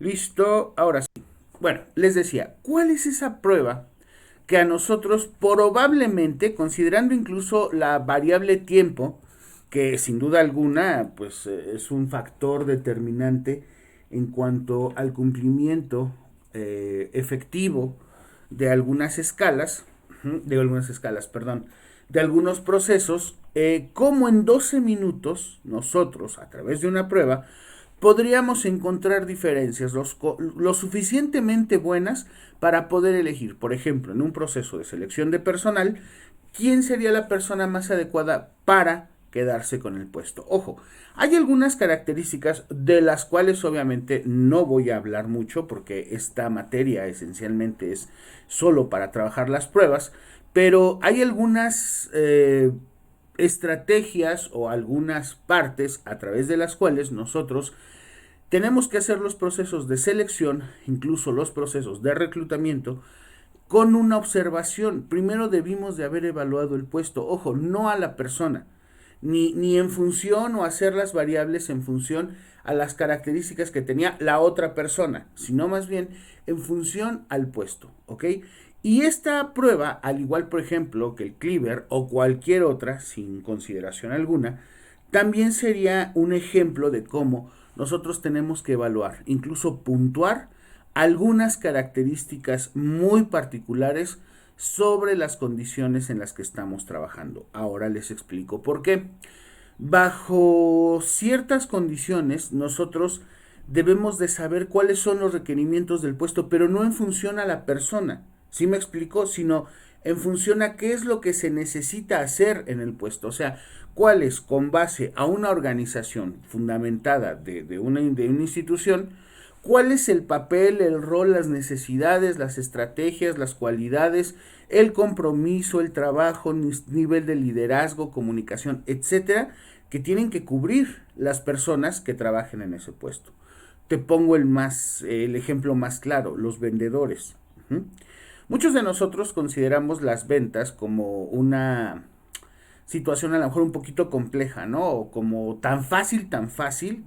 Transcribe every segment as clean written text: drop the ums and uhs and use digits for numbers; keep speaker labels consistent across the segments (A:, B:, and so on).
A: Listo, ahora sí. Bueno, les decía, ¿cuál es esa prueba que a nosotros probablemente, considerando incluso la variable tiempo, que sin duda alguna pues es un factor determinante en cuanto al cumplimiento efectivo de algunas escalas, perdón, de algunos procesos, como en 12 minutos nosotros, a través de una prueba, podríamos encontrar diferencias lo suficientemente buenas para poder elegir, por ejemplo, en un proceso de selección de personal, quién sería la persona más adecuada para quedarse con el puesto. Ojo, hay algunas características de las cuales obviamente no voy a hablar mucho porque esta materia esencialmente es solo para trabajar las pruebas, pero hay algunas estrategias o algunas partes a través de las cuales nosotros tenemos que hacer los procesos de selección, incluso los procesos de reclutamiento, con una observación. Primero debimos de haber evaluado el puesto, ojo, no a la persona, ni en función o hacer las variables en función a las características que tenía la otra persona, sino más bien en función al puesto, ¿ok? Y esta prueba, al igual por ejemplo que el Cleaver o cualquier otra, sin consideración alguna, también sería un ejemplo de cómo nosotros tenemos que evaluar, incluso puntuar algunas características muy particulares sobre las condiciones en las que estamos trabajando. Ahora les explico por qué. Bajo ciertas condiciones, nosotros debemos de saber cuáles son los requerimientos del puesto, pero no en función a la persona, ¿sí me explicó? Sino en función a qué es lo que se necesita hacer en el puesto. O sea, cuál es, con base a una organización fundamentada de una institución, cuál es el papel, el rol, las necesidades, las estrategias, las cualidades, el compromiso, el trabajo, nivel de liderazgo, comunicación, etcétera, que tienen que cubrir las personas que trabajen en ese puesto. Te pongo el ejemplo más claro, los vendedores. Uh-huh. Muchos de nosotros consideramos las ventas como una situación a lo mejor un poquito compleja, ¿no? O como tan fácil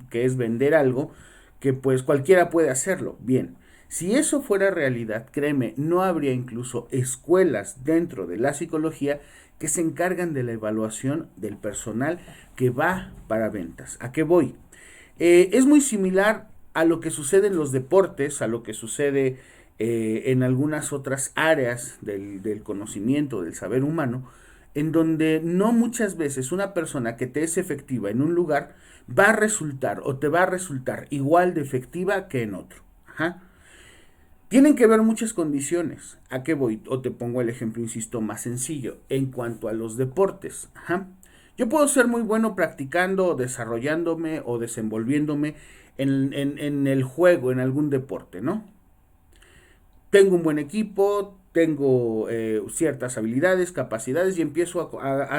A: que es vender algo que pues cualquiera puede hacerlo. Bien, si eso fuera realidad, créeme, no habría incluso escuelas dentro de la psicología que se encargan de la evaluación del personal que va para ventas. ¿A qué voy? Es muy similar a lo que sucede en los deportes, a lo que sucede en algunas otras áreas del conocimiento, del saber humano, en donde no muchas veces una persona que te es efectiva en un lugar va a resultar o te va a resultar igual de efectiva que en otro. Ajá. Tienen que ver muchas condiciones. ¿A qué voy? O te pongo el ejemplo, insisto, más sencillo. En cuanto a los deportes. Ajá. Yo puedo ser muy bueno practicando, desarrollándome o desenvolviéndome en el juego, en algún deporte, ¿no? Tengo un buen equipo, tengo ciertas habilidades, capacidades y empiezo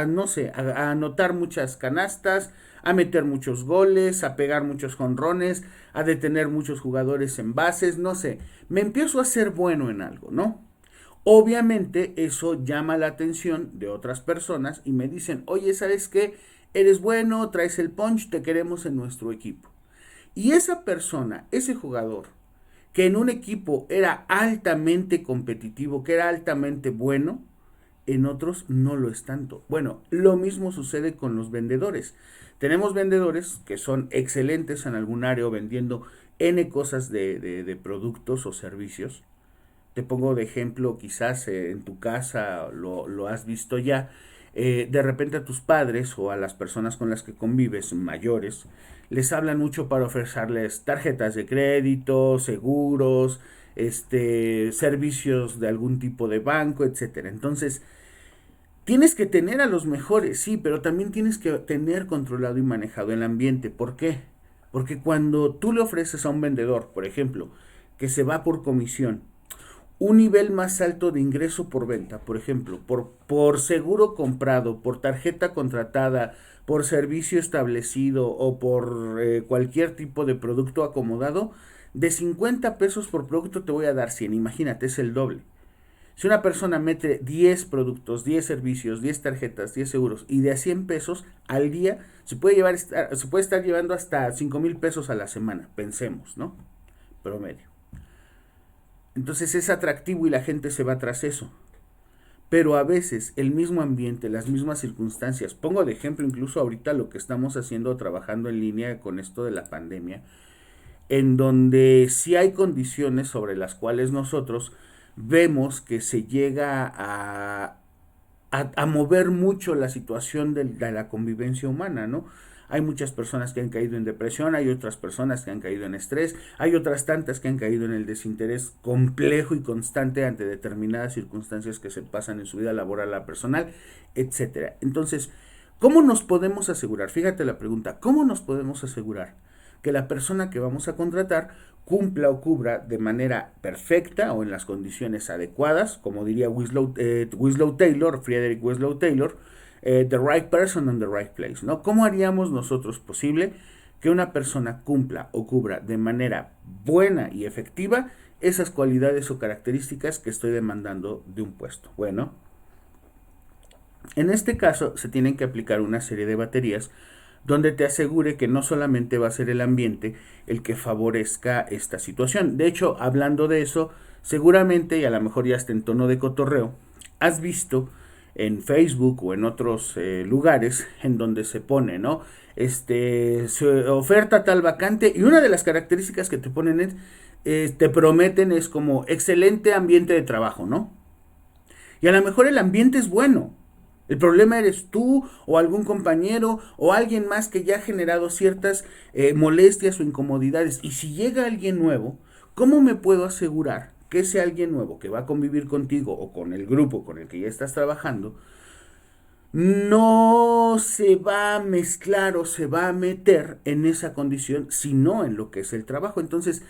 A: no sé, a anotar muchas canastas, a meter muchos goles, a pegar muchos jonrones, a detener muchos jugadores en bases, no sé, me empiezo a ser bueno en algo, ¿no? Obviamente eso llama la atención de otras personas y me dicen, oye, ¿sabes qué? Eres bueno, traes el punch, te queremos en nuestro equipo. Y esa persona, ese jugador, que en un equipo era altamente competitivo, que era altamente bueno, en otros no lo es tanto. Bueno, lo mismo sucede con los vendedores. Tenemos vendedores que son excelentes en algún área vendiendo N cosas de productos o servicios. Te pongo de ejemplo, quizás en tu casa lo has visto ya. De repente a tus padres o a las personas con las que convives, mayores, les hablan mucho para ofrecerles tarjetas de crédito, seguros, servicios de algún tipo de banco, etcétera. Entonces, tienes que tener a los mejores, sí, pero también tienes que tener controlado y manejado el ambiente. ¿Por qué? Porque cuando tú le ofreces a un vendedor, por ejemplo, que se va por comisión, un nivel más alto de ingreso por venta, por ejemplo, por seguro comprado, por tarjeta contratada, por servicio establecido o por cualquier tipo de producto acomodado, de 50 pesos por producto te voy a dar 100. Imagínate, es el doble. Si una persona mete 10 productos, 10 servicios, 10 tarjetas, 10 seguros y de a 100 pesos al día, se puede estar llevando hasta 5,000 pesos a la semana, pensemos, ¿no? promedio. Entonces es atractivo y la gente se va tras eso. Pero a veces el mismo ambiente, las mismas circunstancias, pongo de ejemplo incluso ahorita lo que estamos haciendo trabajando en línea con esto de la pandemia, en donde sí hay condiciones sobre las cuales nosotros vemos que se llega a mover mucho la situación de la convivencia humana, ¿no? Hay muchas personas que han caído en depresión, hay otras personas que han caído en estrés, hay otras tantas que han caído en el desinterés complejo y constante ante determinadas circunstancias que se pasan en su vida laboral o personal, etcétera. Entonces, ¿cómo nos podemos asegurar? Fíjate la pregunta, ¿cómo nos podemos asegurar que la persona que vamos a contratar cumpla o cubra de manera perfecta o en las condiciones adecuadas, como diría Frederick Winslow Taylor, the right person on the right place, ¿no? ¿Cómo haríamos nosotros posible que una persona cumpla o cubra de manera buena y efectiva esas cualidades o características que estoy demandando de un puesto? Bueno, en este caso se tienen que aplicar una serie de baterías donde te asegure que no solamente va a ser el ambiente el que favorezca esta situación. De hecho, hablando de eso, seguramente, y a lo mejor ya está en tono de cotorreo, has visto en Facebook o en otros lugares en donde se pone, ¿no? Se oferta tal vacante y una de las características que te ponen te prometen es como excelente ambiente de trabajo, ¿no? Y a lo mejor el ambiente es bueno. El problema eres tú o algún compañero o alguien más que ya ha generado ciertas molestias o incomodidades. Y si llega alguien nuevo, ¿cómo me puedo asegurar que ese alguien nuevo que va a convivir contigo o con el grupo con el que ya estás trabajando no se va a mezclar o se va a meter en esa condición, sino en lo que es el trabajo? Entonces,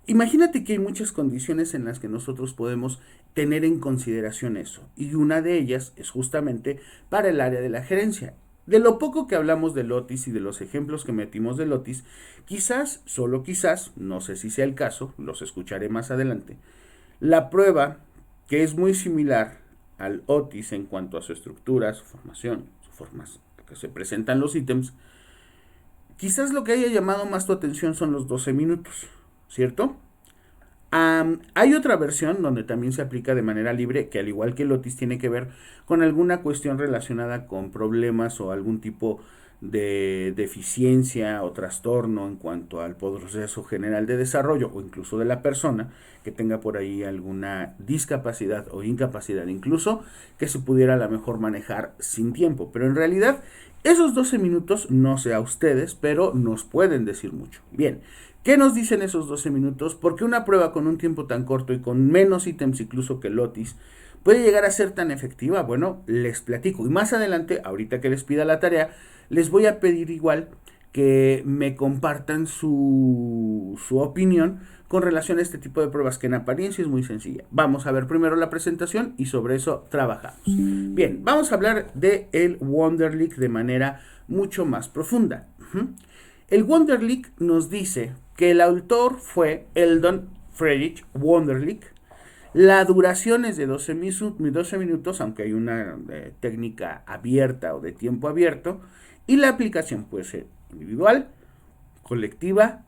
A: imagínate que hay muchas condiciones en las que nosotros podemos tener en consideración eso, y una de ellas es justamente para el área de la gerencia. De lo poco que hablamos del Otis y de los ejemplos que metimos del Otis, quizás, solo quizás, no sé si sea el caso, los escucharé más adelante, la prueba, que es muy similar al Otis en cuanto a su estructura, su formación, su formas que se presentan los ítems, quizás lo que haya llamado más tu atención son los 12 minutos, ¿cierto? Hay otra versión donde también se aplica de manera libre, que al igual que el Otis tiene que ver con alguna cuestión relacionada con problemas o algún tipo de deficiencia o trastorno en cuanto al proceso general de desarrollo o incluso de la persona que tenga por ahí alguna discapacidad o incapacidad incluso que se pudiera a lo mejor manejar sin tiempo. Pero en realidad esos 12 minutos, no sé a ustedes, pero nos pueden decir mucho. Bien, ¿qué nos dicen esos 12 minutos? Porque una prueba con un tiempo tan corto y con menos ítems incluso que el Otis puede llegar a ser tan efectiva. Bueno, les platico. Y más adelante, ahorita que les pida la tarea, les voy a pedir igual que me compartan su opinión con relación a este tipo de pruebas, que en apariencia es muy sencilla. Vamos a ver primero la presentación y sobre eso trabajamos. Bien, vamos a hablar de el Wonderlic de manera mucho más profunda. El Wonderlic nos dice que el autor fue Eldon Friedrich Wunderlich. La duración es de 12 minutos, aunque hay una técnica abierta o de tiempo abierto. Y la aplicación puede ser individual, colectiva,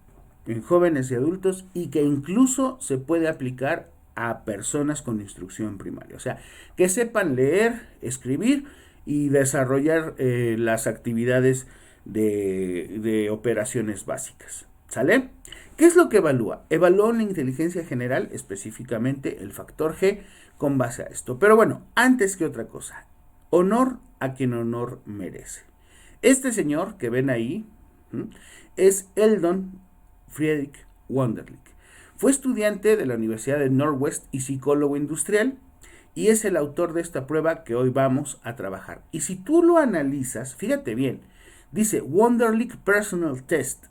A: en jóvenes y adultos, y que incluso se puede aplicar a personas con instrucción primaria. O sea, que sepan leer, escribir y desarrollar las actividades de operaciones básicas. ¿Sale? ¿Qué es lo que evalúa? Evalúa una inteligencia general, específicamente el factor G, con base a esto. Pero bueno, antes que otra cosa, honor a quien honor merece. Este señor que ven ahí es Eldon Friedrich Wunderlich. Fue estudiante de la Universidad de Northwest y psicólogo industrial, y es el autor de esta prueba que hoy vamos a trabajar. Y si tú lo analizas, fíjate bien, dice Wunderlich Personal Test.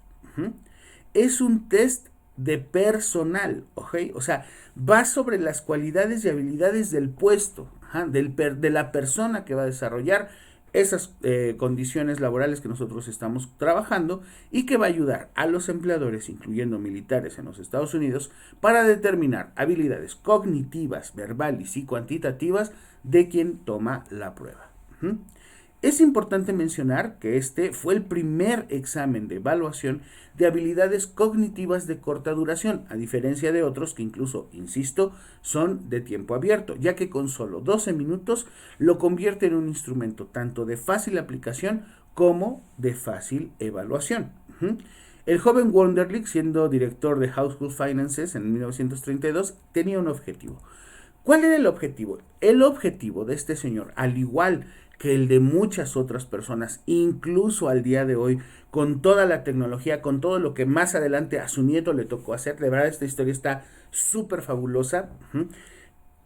A: Es un test de personal, ¿ok? O sea, va sobre las cualidades y habilidades del puesto, de la persona que va a desarrollar esas condiciones laborales que nosotros estamos trabajando, y que va a ayudar a los empleadores, incluyendo militares en los Estados Unidos, para determinar habilidades cognitivas, verbales y cuantitativas de quien toma la prueba. Es importante mencionar que este fue el primer examen de evaluación de habilidades cognitivas de corta duración, a diferencia de otros que incluso, insisto, son de tiempo abierto, ya que con solo 12 minutos lo convierte en un instrumento tanto de fácil aplicación como de fácil evaluación. El joven Wonderlich, siendo director de Household Finances en 1932, tenía un objetivo. ¿Cuál era el objetivo? El objetivo de este señor, al igual que el de muchas otras personas, incluso al día de hoy, con toda la tecnología, con todo lo que más adelante a su nieto le tocó hacer, de verdad esta historia está súper fabulosa,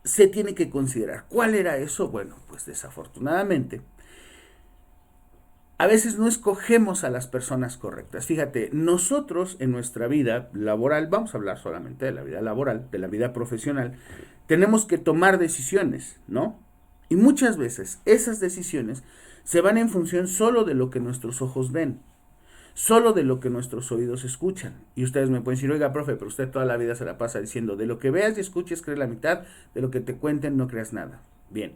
A: se tiene que considerar. ¿Cuál era eso? Bueno, pues desafortunadamente, a veces no escogemos a las personas correctas. Fíjate, nosotros en nuestra vida laboral, vamos a hablar solamente de la vida laboral, de la vida profesional, tenemos que tomar decisiones, ¿no? Y muchas veces esas decisiones se van en función solo de lo que nuestros ojos ven, solo de lo que nuestros oídos escuchan. Y ustedes me pueden decir, oiga, profe, pero usted toda la vida se la pasa diciendo, de lo que veas y escuches, crees la mitad, de lo que te cuenten, no creas nada. Bien,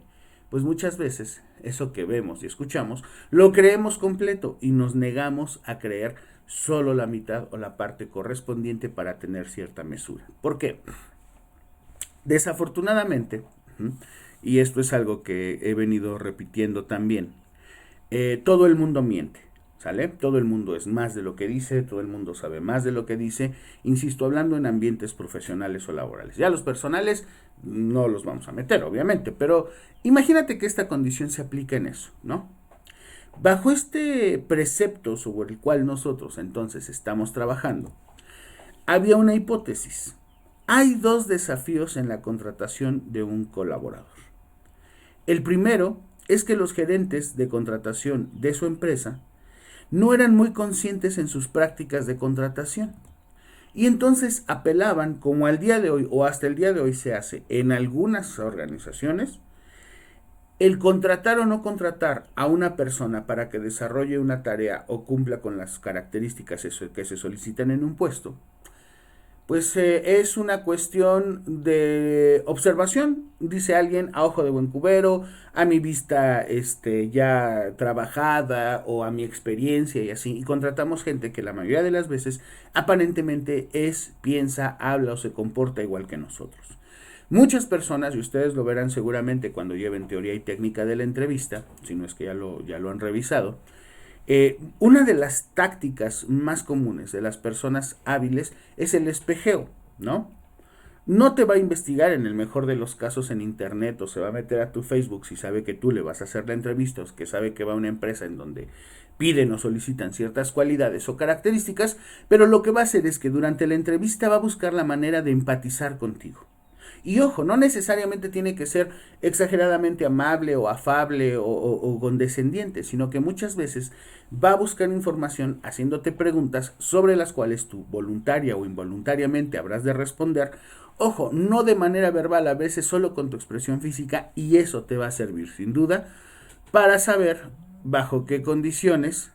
A: pues muchas veces eso que vemos y escuchamos lo creemos completo y nos negamos a creer solo la mitad o la parte correspondiente para tener cierta mesura. ¿Por qué? Desafortunadamente, y esto es algo que he venido repitiendo también, todo el mundo miente, ¿sale? Todo el mundo es más de lo que dice, todo el mundo sabe más de lo que dice, insisto, hablando en ambientes profesionales o laborales. Ya los personales no los vamos a meter, obviamente, pero imagínate que esta condición se aplica en eso, ¿no? Bajo este precepto sobre el cual nosotros entonces estamos trabajando, había una hipótesis. Hay dos desafíos en la contratación de un colaborador. El primero es que los gerentes de contratación de su empresa no eran muy conscientes en sus prácticas de contratación. Y entonces apelaban, como al día de hoy o hasta el día de hoy se hace en algunas organizaciones, el contratar o no contratar a una persona para que desarrolle una tarea o cumpla con las características que se solicitan en un puesto, pues es una cuestión de observación, dice alguien, a ojo de buen cubero, a mi vista ya trabajada o a mi experiencia y así. Y contratamos gente que la mayoría de las veces aparentemente piensa, habla o se comporta igual que nosotros. Muchas personas, y ustedes lo verán seguramente cuando lleven teoría y técnica de la entrevista, si no es que ya lo han revisado, una de las tácticas más comunes de las personas hábiles es el espejeo, ¿no? No te va a investigar en el mejor de los casos en internet o se va a meter a tu Facebook si sabe que tú le vas a hacer la entrevista o que sabe que va a una empresa en donde piden o solicitan ciertas cualidades o características, pero lo que va a hacer es que durante la entrevista va a buscar la manera de empatizar contigo. Y ojo, no necesariamente tiene que ser exageradamente amable o afable o condescendiente, sino que muchas veces va a buscar información haciéndote preguntas sobre las cuales tú voluntaria o involuntariamente habrás de responder. Ojo, no de manera verbal, a veces solo con tu expresión física, y eso te va a servir sin duda para saber bajo qué condiciones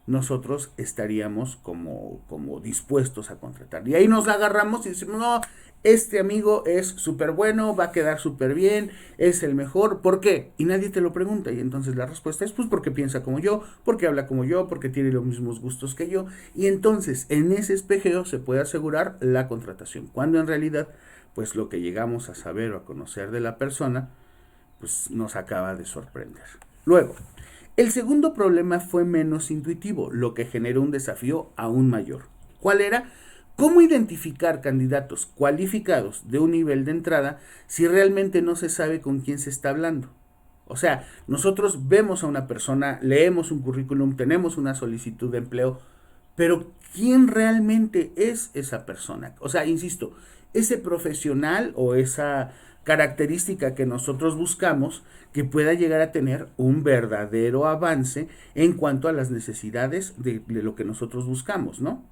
A: nosotros estaríamos como dispuestos a contratar. Y ahí nos la agarramos y decimos, no, este amigo es súper bueno, va a quedar súper bien, es el mejor. ¿Por qué? Y nadie te lo pregunta. Y entonces la respuesta es, pues porque piensa como yo, porque habla como yo, porque tiene los mismos gustos que yo. Y entonces en ese espejeo se puede asegurar la contratación. Cuando en realidad, pues lo que llegamos a saber o a conocer de la persona, pues nos acaba de sorprender. Luego, el segundo problema fue menos intuitivo, lo que generó un desafío aún mayor. ¿Cuál era? ¿Cómo identificar candidatos cualificados de un nivel de entrada si realmente no se sabe con quién se está hablando? O sea, nosotros vemos a una persona, leemos un currículum, tenemos una solicitud de empleo, pero ¿quién realmente es esa persona? O sea, insisto, ese profesional o esa característica que nosotros buscamos que pueda llegar a tener un verdadero avance en cuanto a las necesidades de lo que nosotros buscamos, ¿no?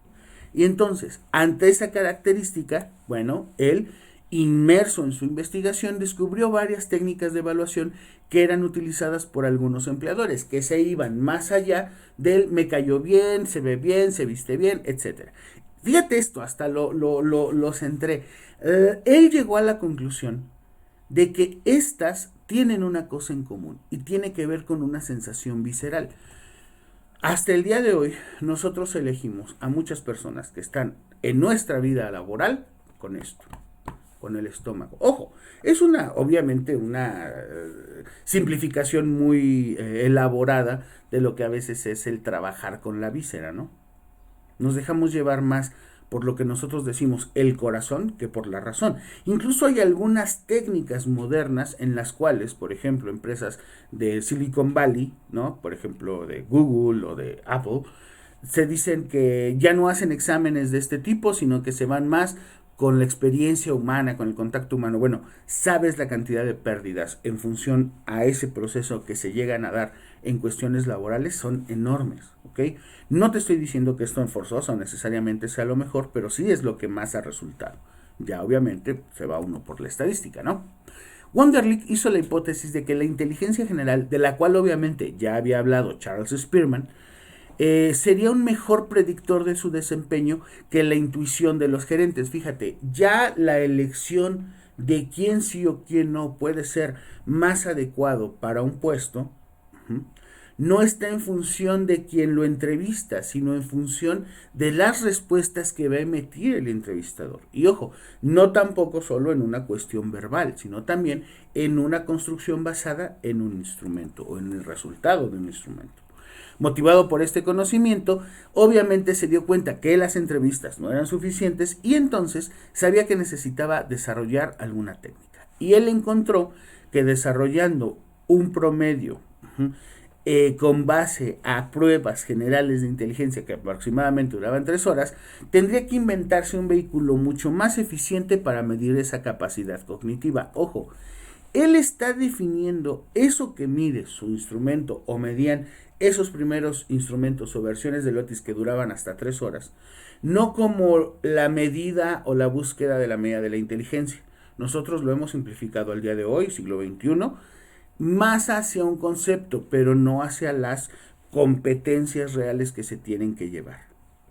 A: Y entonces, ante esa característica, bueno, él, inmerso en su investigación, descubrió varias técnicas de evaluación que eran utilizadas por algunos empleadores, que se iban más allá del me cayó bien, se ve bien, se viste bien, etc. Fíjate esto, hasta lo centré. Él llegó a la conclusión de que estas tienen una cosa en común y tiene que ver con una sensación visceral. Hasta el día de hoy, nosotros elegimos a muchas personas que están en nuestra vida laboral con esto, con el estómago. Ojo, es obviamente una simplificación muy elaborada de lo que a veces es el trabajar con la víscera, ¿no? Nos dejamos llevar más por lo que nosotros decimos el corazón que por la razón. Incluso hay algunas técnicas modernas en las cuales, por ejemplo, empresas de Silicon Valley, ¿no? Por ejemplo, de Google o de Apple, se dicen que ya no hacen exámenes de este tipo, sino que se van más con la experiencia humana, con el contacto humano. Bueno, sabes la cantidad de pérdidas en función a ese proceso que se llegan a dar en cuestiones laborales son enormes, ¿ok? No te estoy diciendo que esto en forzoso necesariamente sea lo mejor, pero sí es lo que más ha resultado. Ya obviamente se va uno por la estadística, ¿no? Wunderlich hizo la hipótesis de que la inteligencia general, de la cual obviamente ya había hablado Charles Spearman, sería un mejor predictor de su desempeño que la intuición de los gerentes. Fíjate, ya la elección de quién sí o quién no puede ser más adecuado para un puesto, no está en función de quien lo entrevista, sino en función de las respuestas que va a emitir el entrevistador. Y ojo, no tampoco solo en una cuestión verbal, sino también en una construcción basada en un instrumento o en el resultado de un instrumento. Motivado por este conocimiento, obviamente se dio cuenta que las entrevistas no eran suficientes y entonces sabía que necesitaba desarrollar alguna técnica. Y él encontró que desarrollando un promedio con base a pruebas generales de inteligencia que aproximadamente duraban 3 horas, tendría que inventarse un vehículo mucho más eficiente para medir esa capacidad cognitiva. Ojo, él está definiendo eso que mide su instrumento o medían esos primeros instrumentos o versiones del Otis que duraban hasta 3 horas, no como la medida o la búsqueda de la medida de la inteligencia. Nosotros lo hemos simplificado al día de hoy, siglo XXI, más hacia un concepto, pero no hacia las competencias reales que se tienen que llevar.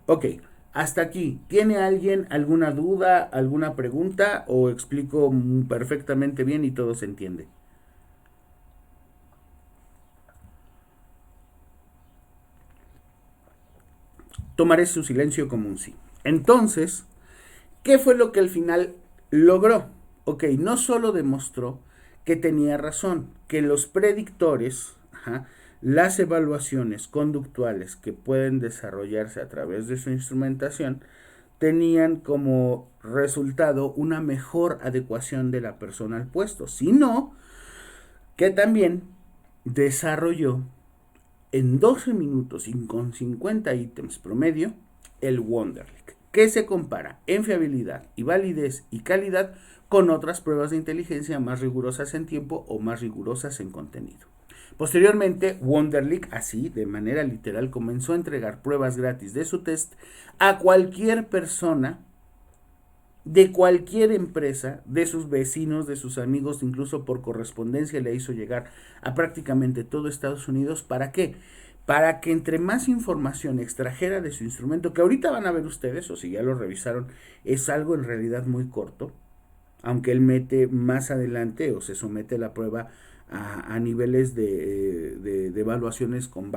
A: Ok, hasta aquí. ¿Tiene alguien alguna duda, alguna pregunta o explico perfectamente bien y todo se entiende? Tomaré su silencio como un sí. Entonces, ¿qué fue lo que al final logró? Ok, no solo demostró que tenía razón, que los predictores, las evaluaciones conductuales que pueden desarrollarse a través de su instrumentación, tenían como resultado una mejor adecuación de la persona al puesto, sino que también desarrolló en 12 minutos y con 50 ítems promedio el Wunderlich, que se compara en fiabilidad y validez y calidad con otras pruebas de inteligencia más rigurosas en tiempo o más rigurosas en contenido. Posteriormente, Wunderlich, así de manera literal, comenzó a entregar pruebas gratis de su test a cualquier persona de cualquier empresa, de sus vecinos, de sus amigos, incluso por correspondencia le hizo llegar a prácticamente todo Estados Unidos. ¿Para qué? Para que entre más información extrajera de su instrumento, que ahorita van a ver ustedes, o si ya lo revisaron, es algo en realidad muy corto, aunque él mete más adelante o se somete a la prueba a niveles de evaluaciones con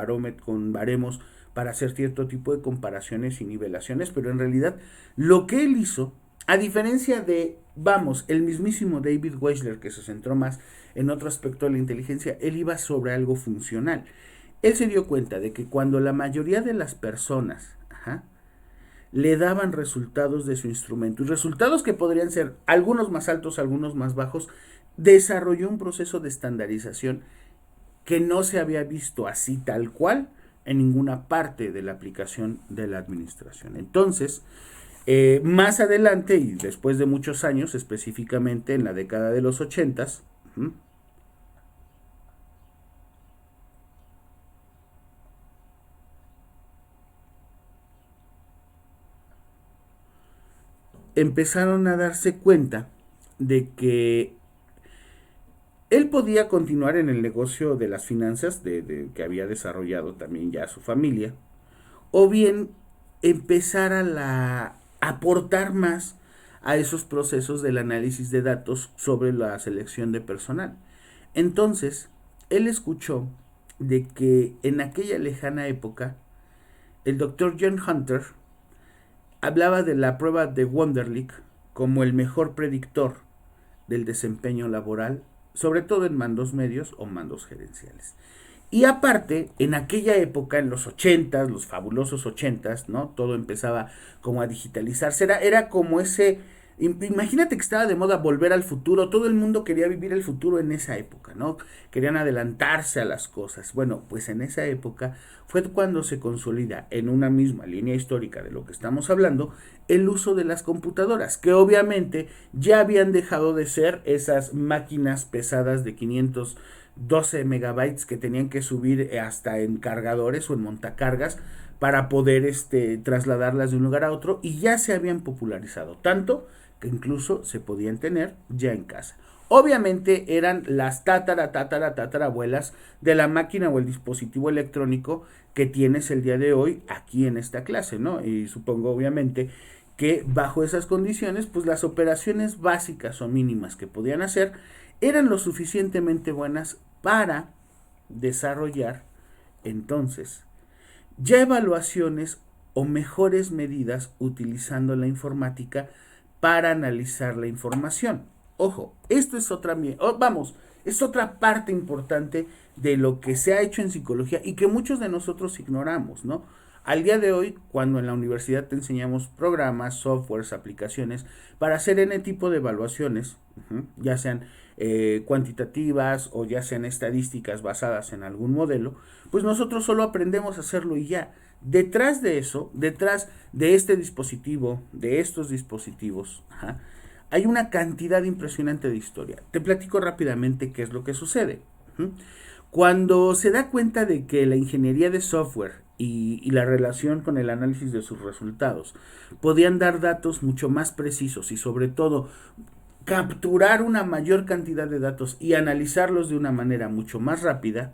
A: baremos para hacer cierto tipo de comparaciones y nivelaciones, pero en realidad lo que él hizo, a diferencia de, vamos, el mismísimo David Weisler, que se centró más en otro aspecto de la inteligencia, él iba sobre algo funcional. Él se dio cuenta de que cuando la mayoría de las personas le daban resultados de su instrumento, y resultados que podrían ser algunos más altos, algunos más bajos, desarrolló un proceso de estandarización que no se había visto así tal cual en ninguna parte de la aplicación de la administración. Entonces, más adelante y después de muchos años, específicamente en la década de los 80s, empezaron a darse cuenta de que él podía continuar en el negocio de las finanzas que había desarrollado también ya su familia, o bien empezar a aportar más a esos procesos del análisis de datos sobre la selección de personal. Entonces, él escuchó de que en aquella lejana época, el doctor John Hunter hablaba de la prueba de Wonderlic como el mejor predictor del desempeño laboral, sobre todo en mandos medios o mandos gerenciales. Y aparte, en aquella época, en los ochentas, los fabulosos ochentas, ¿no? Todo empezaba como a digitalizarse. Era como ese... Imagínate que estaba de moda volver al futuro. Todo el mundo quería vivir el futuro en esa época, ¿no? Querían adelantarse a las cosas. Bueno, pues en esa época fue cuando se consolida en una misma línea histórica de lo que estamos hablando el uso de las computadoras, que obviamente ya habían dejado de ser esas máquinas pesadas de 512 megabytes que tenían que subir hasta en cargadores o en montacargas para poder trasladarlas de un lugar a otro, y ya se habían popularizado tanto que incluso se podían tener ya en casa. Obviamente eran las tatarabuelas de la máquina o el dispositivo electrónico que tienes el día de hoy aquí en esta clase, ¿no? Y supongo obviamente que bajo esas condiciones, pues las operaciones básicas o mínimas que podían hacer eran lo suficientemente buenas para desarrollar entonces ya evaluaciones o mejores medidas utilizando la informática para analizar la información. Ojo, esto es es otra parte importante de lo que se ha hecho en psicología y que muchos de nosotros ignoramos, ¿no? Al día de hoy, cuando en la universidad te enseñamos programas, softwares, aplicaciones, para hacer N tipo de evaluaciones, ya sean cuantitativas o ya sean estadísticas basadas en algún modelo, pues nosotros solo aprendemos a hacerlo y ya. Detrás de eso, detrás de este dispositivo, de estos dispositivos, hay una cantidad impresionante de historia. Te platico rápidamente qué es lo que sucede. Cuando se da cuenta de que la ingeniería de software y la relación con el análisis de sus resultados podían dar datos mucho más precisos y sobre todo capturar una mayor cantidad de datos y analizarlos de una manera mucho más rápida,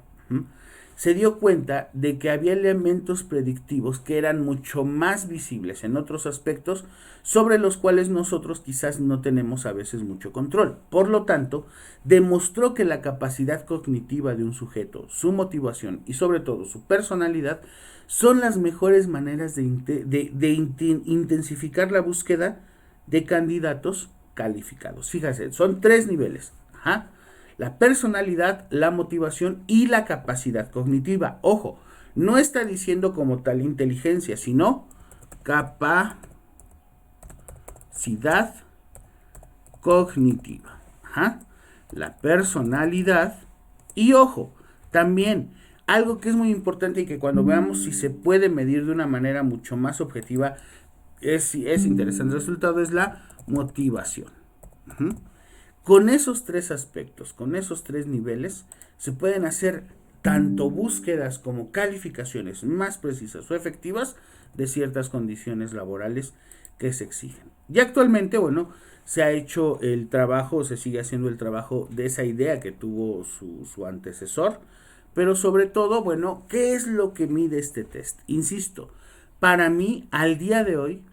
A: se dio cuenta de que había elementos predictivos que eran mucho más visibles en otros aspectos sobre los cuales nosotros quizás no tenemos a veces mucho control. Por lo tanto, demostró que la capacidad cognitiva de un sujeto, su motivación y sobre todo su personalidad son las mejores maneras de intensificar la búsqueda de candidatos calificados. Fíjate, son 3 niveles. La personalidad, la motivación y la capacidad cognitiva. Ojo, no está diciendo como tal inteligencia, sino capacidad cognitiva. La personalidad y ojo, también algo que es muy importante y que cuando veamos si se puede medir de una manera mucho más objetiva es interesante el resultado, es la motivación. Con esos 3 aspectos, con esos 3 niveles, se pueden hacer tanto búsquedas como calificaciones más precisas o efectivas de ciertas condiciones laborales que se exigen. Y actualmente, bueno, se ha hecho el trabajo, se sigue haciendo el trabajo de esa idea que tuvo su antecesor, pero sobre todo, bueno, ¿qué es lo que mide este test? Insisto, para mí, al día de hoy,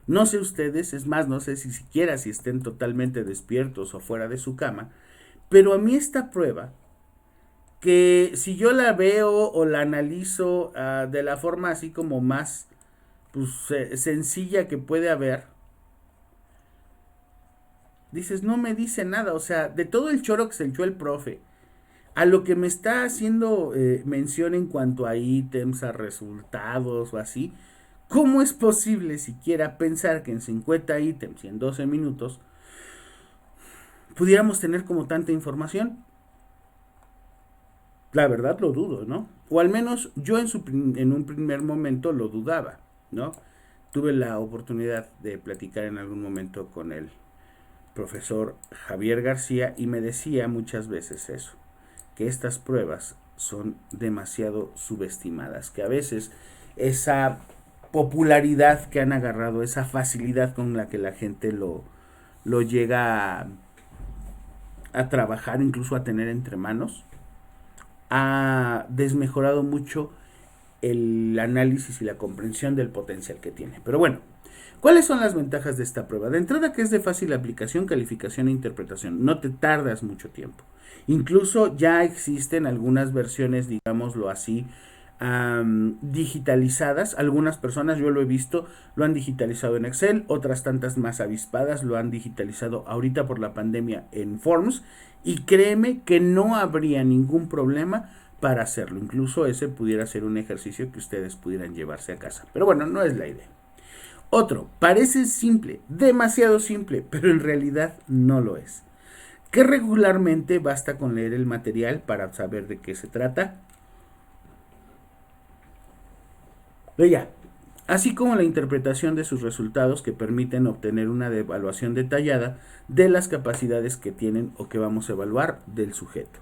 A: no sé ustedes, es más, no sé si siquiera si estén totalmente despiertos o fuera de su cama, pero a mí esta prueba, que si yo la veo o la analizo de la forma así como más pues, sencilla que puede haber, dices, no me dice nada, o sea, de todo el choro que se echó el profe, a lo que me está haciendo mención en cuanto a ítems, a resultados o así, ¿cómo es posible siquiera pensar que en 50 ítems y en 12 minutos pudiéramos tener como tanta información? La verdad lo dudo, ¿no? O al menos yo en un primer momento lo dudaba, ¿no? Tuve la oportunidad de platicar en algún momento con el profesor Javier García y me decía muchas veces eso, que estas pruebas son demasiado subestimadas, que a veces esa popularidad que han agarrado, esa facilidad con la que la gente lo llega a trabajar, incluso a tener entre manos, ha desmejorado mucho el análisis y la comprensión del potencial que tiene. Pero bueno, ¿cuáles son las ventajas de esta prueba? De entrada, que es de fácil aplicación, calificación e interpretación. No te tardas mucho tiempo. Incluso ya existen algunas versiones, digámoslo así, digitalizadas. Algunas personas, yo lo he visto, lo han digitalizado en Excel, otras tantas más avispadas lo han digitalizado ahorita por la pandemia en Forms, y créeme que no habría ningún problema para hacerlo. Incluso ese pudiera ser un ejercicio que ustedes pudieran llevarse a casa. Pero bueno, no es la idea. Otro, parece simple, demasiado simple, pero en realidad no lo es. Que regularmente basta con leer el material para saber de qué se trata. Veya, así como la interpretación de sus resultados que permiten obtener una evaluación detallada de las capacidades que tienen o que vamos a evaluar del sujeto.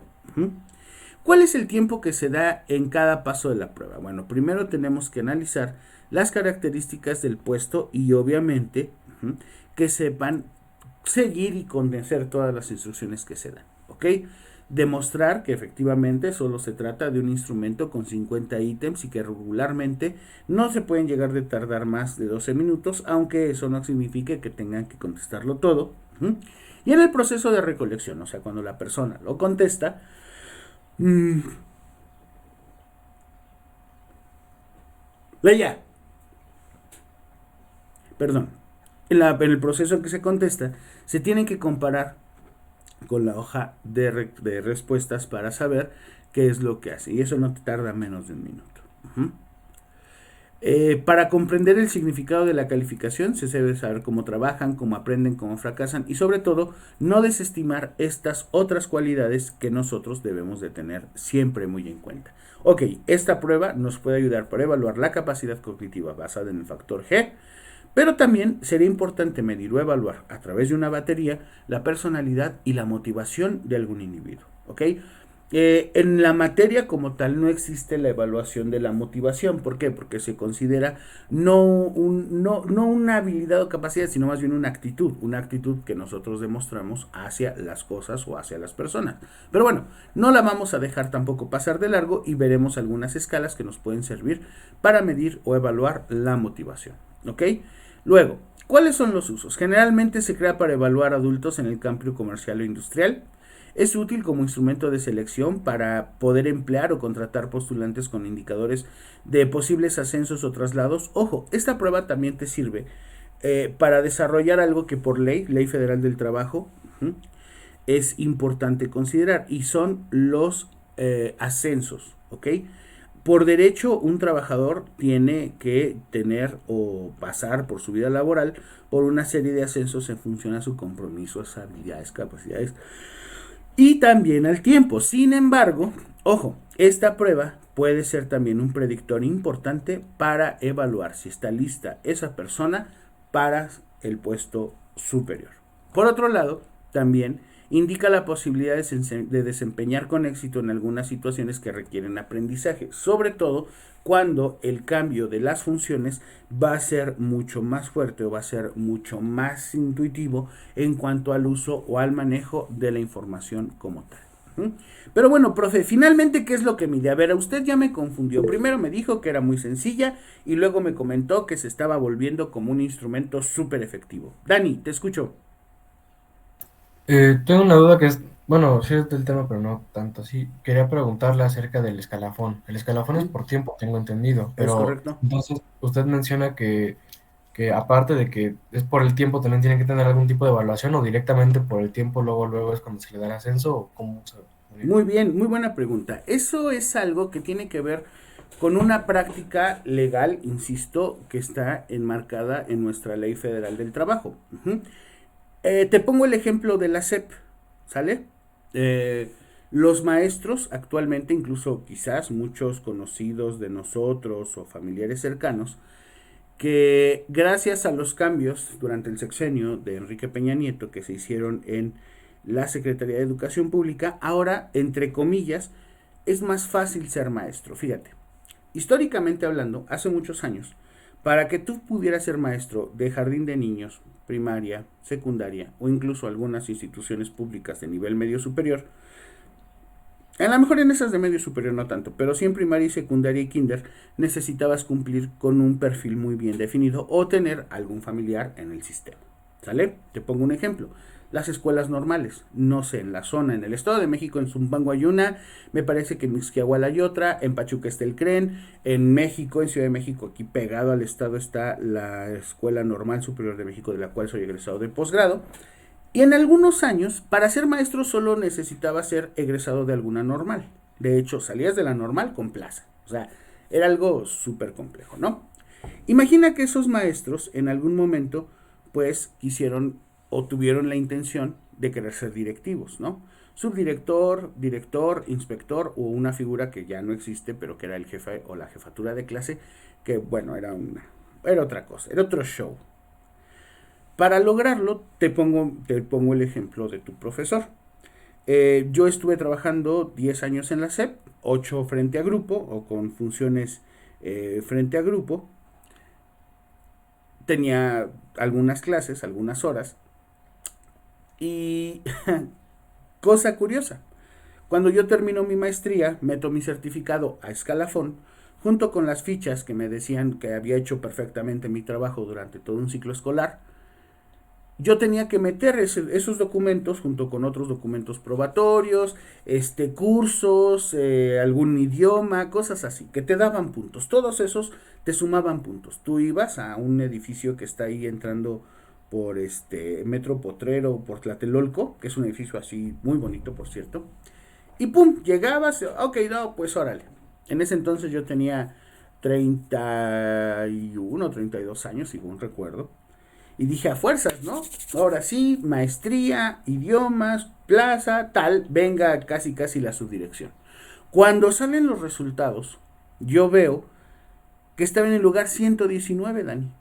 A: ¿Cuál es el tiempo que se da en cada paso de la prueba? Bueno, primero tenemos que analizar las características del puesto y obviamente que sepan seguir y convencer todas las instrucciones que se dan, ¿ok? Demostrar que efectivamente solo se trata de un instrumento con 50 ítems y que regularmente no se pueden llegar de tardar más de 12 minutos, aunque eso no signifique que tengan que contestarlo todo. Y en el proceso de recolección, o sea, cuando la persona lo contesta, leya, perdón, en el proceso en que se contesta, se tienen que comparar con la hoja de respuestas para saber qué es lo que hace. Y eso no te tarda menos de un minuto. Para comprender el significado de la calificación, se debe saber cómo trabajan, cómo aprenden, cómo fracasan y sobre todo no desestimar estas otras cualidades que nosotros debemos de tener siempre muy en cuenta. Ok, esta prueba nos puede ayudar para evaluar la capacidad cognitiva basada en el factor G, pero también sería importante medir o evaluar a través de una batería la personalidad y la motivación de algún individuo. ¿Ok? En la materia como tal no existe la evaluación de la motivación. ¿Por qué? Porque se considera no una habilidad o capacidad, sino más bien una actitud que nosotros demostramos hacia las cosas o hacia las personas. Pero bueno, no la vamos a dejar tampoco pasar de largo y veremos algunas escalas que nos pueden servir para medir o evaluar la motivación. ¿Ok? Luego, ¿cuáles son los usos? Generalmente se crea para evaluar adultos en el campo comercial o industrial. Es útil como instrumento de selección para poder emplear o contratar postulantes con indicadores de posibles ascensos o traslados. Ojo, esta prueba también te sirve para desarrollar algo que por ley federal del trabajo, es importante considerar, y son los ascensos, ¿ok? Por derecho, un trabajador tiene que tener o pasar por su vida laboral por una serie de ascensos en función a su compromiso, habilidades, capacidades y también al tiempo. Sin embargo, ojo, esta prueba puede ser también un predictor importante para evaluar si está lista esa persona para el puesto superior. Por otro lado, también indica la posibilidad de desempeñar con éxito en algunas situaciones que requieren aprendizaje, sobre todo cuando el cambio de las funciones va a ser mucho más fuerte o va a ser mucho más intuitivo en cuanto al uso o al manejo de la información como tal. Pero bueno, profe, finalmente, ¿qué es lo que mide? A ver, usted ya me confundió. Primero me dijo que era muy sencilla y luego me comentó que se estaba volviendo como un instrumento súper efectivo. Dani, te escucho.
B: Tengo una duda que es, bueno, sí es del tema, pero no tanto así. Quería preguntarle acerca del escalafón. El escalafón es
A: Ujú.
B: por tiempo, tengo entendido,
A: Es
B: pero
A: correcto.
B: entonces usted menciona que aparte de que es por el tiempo, también tiene que tener algún tipo de evaluación o directamente por el tiempo, luego es cuando se le da el ascenso o cómo se maneja.
A: Muy bien, muy buena pregunta. Eso es algo que tiene que ver con una práctica legal, insisto, que está enmarcada en nuestra Ley Federal del Trabajo. Te pongo el ejemplo de la SEP, ¿sale? Eh, los maestros actualmente, incluso quizás muchos conocidos de nosotros o familiares cercanos, que gracias a los cambios durante el sexenio de Enrique Peña Nieto que se hicieron en la Secretaría de Educación Pública, ahora, entre comillas, es más fácil ser maestro. Fíjate, históricamente hablando, hace muchos años, para que tú pudieras ser maestro de jardín de niños, primaria, secundaria o incluso algunas instituciones públicas de nivel medio superior, A lo mejor en esas de medio superior no tanto, pero sí en primaria y secundaria y kinder necesitabas cumplir con un perfil muy bien definido o tener algún familiar en el sistema. ¿Sale? Te pongo un ejemplo. Las escuelas normales, no sé, en la zona, en el Estado de México, en Zumpango hay una, me parece que en Ixquiahuala hay otra, en Pachuca está el CREN, en México, en Ciudad de México, aquí pegado al Estado está la Escuela Normal Superior de México, de la cual soy egresado de posgrado. Y en algunos años, para ser maestro solo necesitaba ser egresado de alguna normal. De hecho, salías de la normal con plaza. O sea, era algo súper complejo, ¿no? Imagina que esos maestros en algún momento, pues, quisieron o tuvieron la intención de querer ser directivos, ¿no? Subdirector, director, inspector o una figura que ya no existe, pero que era el jefe o la jefatura de clase, que bueno, era otra cosa, era otro show. Para lograrlo, te pongo el ejemplo de tu profesor. Yo estuve trabajando 10 años en la SEP, 8 frente a grupo o con funciones frente a grupo. Tenía algunas clases, algunas horas. Y cosa curiosa, cuando yo termino mi maestría, meto mi certificado a escalafón, junto con las fichas que me decían que había hecho perfectamente mi trabajo durante todo un ciclo escolar. Yo tenía que meter esos documentos junto con otros documentos probatorios, cursos, algún idioma, cosas así, que te daban puntos. Todos esos te sumaban puntos. Tú ibas a un edificio que está ahí entrando por Metro Potrero, por Tlatelolco, que es un edificio así muy bonito, por cierto. Y pum, llegabas, ok, no, pues órale. En ese entonces yo tenía 31, 32 años, según recuerdo. Y dije, a fuerzas, ¿no? Ahora sí, maestría, idiomas, plaza, tal, venga casi casi la subdirección. Cuando salen los resultados, yo veo que estaba en el lugar 119, Dani.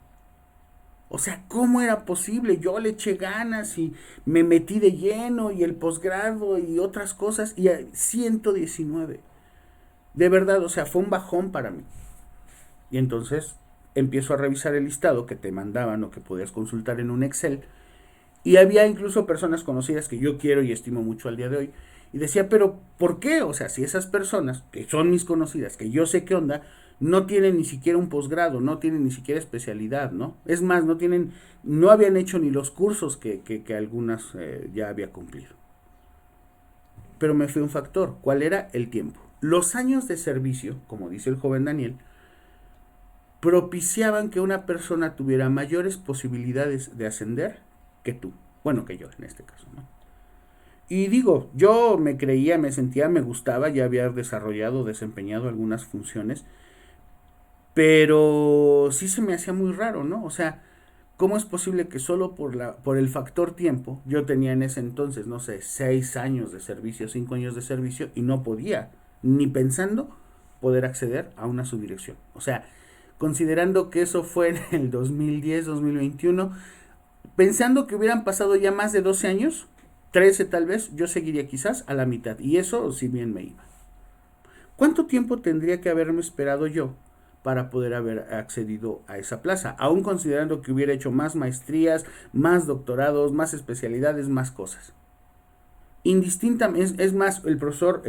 A: O sea, ¿cómo era posible? Yo le eché ganas y me metí de lleno y el posgrado y otras cosas y a 119. De verdad, o sea, fue un bajón para mí. Y entonces empiezo a revisar el listado que te mandaban o que podías consultar en un Excel. Y había incluso personas conocidas que yo quiero y estimo mucho al día de hoy. Y decía, pero ¿por qué? O sea, si esas personas, que son mis conocidas, que yo sé qué onda, no tienen ni siquiera un posgrado, no tienen ni siquiera especialidad, ¿no? Es más, no habían hecho ni los cursos que algunas ya había cumplido. Pero me fue un factor. ¿Cuál era? El tiempo. Los años de servicio, como dice el joven Daniel, propiciaban que una persona tuviera mayores posibilidades de ascender que tú. Bueno, que yo en este caso, ¿no? Y digo, yo me creía, me sentía, me gustaba, ya había desarrollado, desempeñado algunas funciones, pero sí se me hacía muy raro, ¿no? O sea, ¿cómo es posible que solo por el factor tiempo, yo tenía en ese entonces, no sé, 6 años de servicio, 5 años de servicio, y no podía, ni pensando, poder acceder a una subdirección? O sea, considerando que eso fue en el 2010, 2021, pensando que hubieran pasado ya más de 12 años, 13 tal vez, yo seguiría quizás a la mitad, y eso si bien me iba. ¿Cuánto tiempo tendría que haberme esperado yo para poder haber accedido a esa plaza? Aún considerando que hubiera hecho más maestrías, más doctorados, más especialidades, más cosas. Indistintamente, es más, el profesor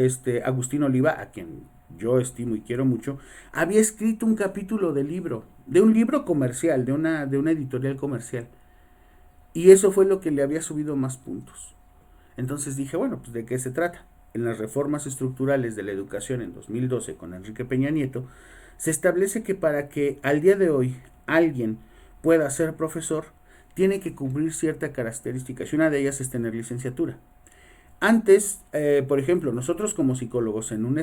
A: Agustín Oliva, a quien yo estimo y quiero mucho, había escrito un capítulo de un libro comercial, de una editorial comercial. Y eso fue lo que le había subido más puntos. Entonces dije, bueno, pues ¿de qué se trata? En las reformas estructurales de la educación en 2012 con Enrique Peña Nieto, se establece que para que al día de hoy alguien pueda ser profesor, tiene que cubrir ciertas características y una de ellas es tener licenciatura. Antes, por ejemplo, nosotros como psicólogos en un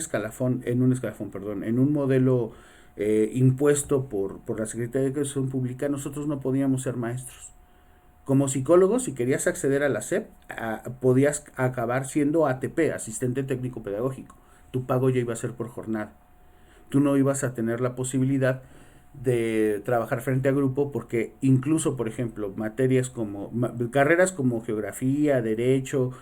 A: modelo impuesto por la Secretaría de Educación Pública, nosotros no podíamos ser maestros. Como psicólogo, si querías acceder a la SEP, podías acabar siendo ATP, asistente técnico pedagógico. Tu pago ya iba a ser por jornada. Tú no ibas a tener la posibilidad de trabajar frente a grupo porque incluso, por ejemplo, carreras como geografía, derecho,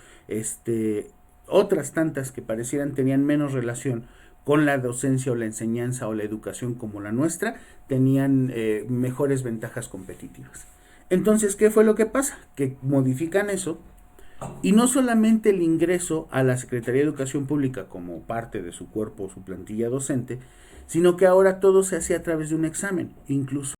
A: otras tantas que parecieran tenían menos relación con la docencia o la enseñanza o la educación como la nuestra, tenían mejores ventajas competitivas. Entonces, ¿qué fue lo que pasa? Que modifican eso Y no solamente el ingreso a la Secretaría de Educación Pública como parte de su cuerpo, su plantilla docente, sino que ahora todo se hacía a través de un examen, incluso